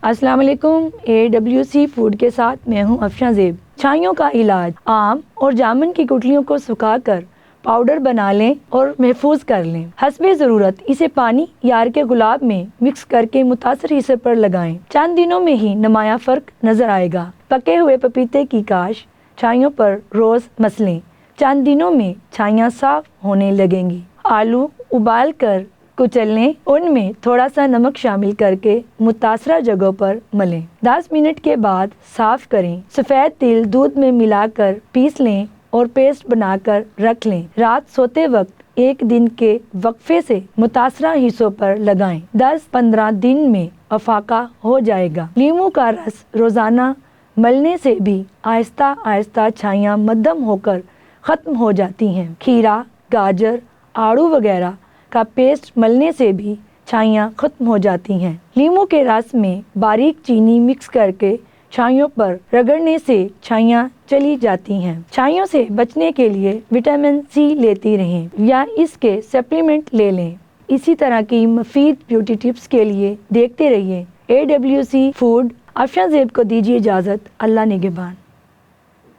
السلام علیکم، AWC food کے ساتھ میں ہوں افشاں زیب۔ چھائیوں کا علاج: آم اور جامن کی گٹلیوں کو سکھا کر پاؤڈر بنا لیں اور محفوظ کر لیں۔ حسب ضرورت اسے پانی یا عرق گلاب میں مکس کر کے متاثر حصے پر لگائیں۔ چند دنوں میں ہی نمایاں فرق نظر آئے گا۔ پکے ہوئے پپیتے کی کاش چھائیوں پر روز مسلیں، چند دنوں میں چھائیاں صاف ہونے لگیں گی۔ آلو ابال کر کچل لیں، ان میں تھوڑا سا نمک شامل کر کے متاثرہ جگہوں پر ملیں۔ 10 منٹ کے بعد صاف کریں۔ سفید تل دودھ میں ملا کر پیس لیں اور پیسٹ بنا کر رکھ لیں۔ رات سوتے وقت 1 دن کے وقفے سے متاثرہ حصوں پر لگائیں۔ 10-15 دن میں افاقہ ہو جائے گا۔ لیموں کا رس روزانہ ملنے سے بھی آہستہ آہستہ چھائیاں مدھم ہو کر ختم ہو جاتی ہیں۔ کھیرا، گاجر، آڑو وغیرہ کا پیسٹ ملنے سے بھی چھائیاں ختم ہو جاتی ہیں۔ لیموں کے رس میں باریک چینی مکس کر کے چھائیوں پر رگڑنے سے چھائیاں چلی جاتی ہیں۔ چھائیوں سے بچنے کے لیے وٹامن سی لیتی رہیں یا اس کے سپلیمنٹ لے لیں۔ اسی طرح کی مفید بیوٹی ٹپس کے لیے دیکھتے رہیے AWC فوڈ۔ افشاں زیب کو دیجیے اجازت۔ اللہ نگہبان۔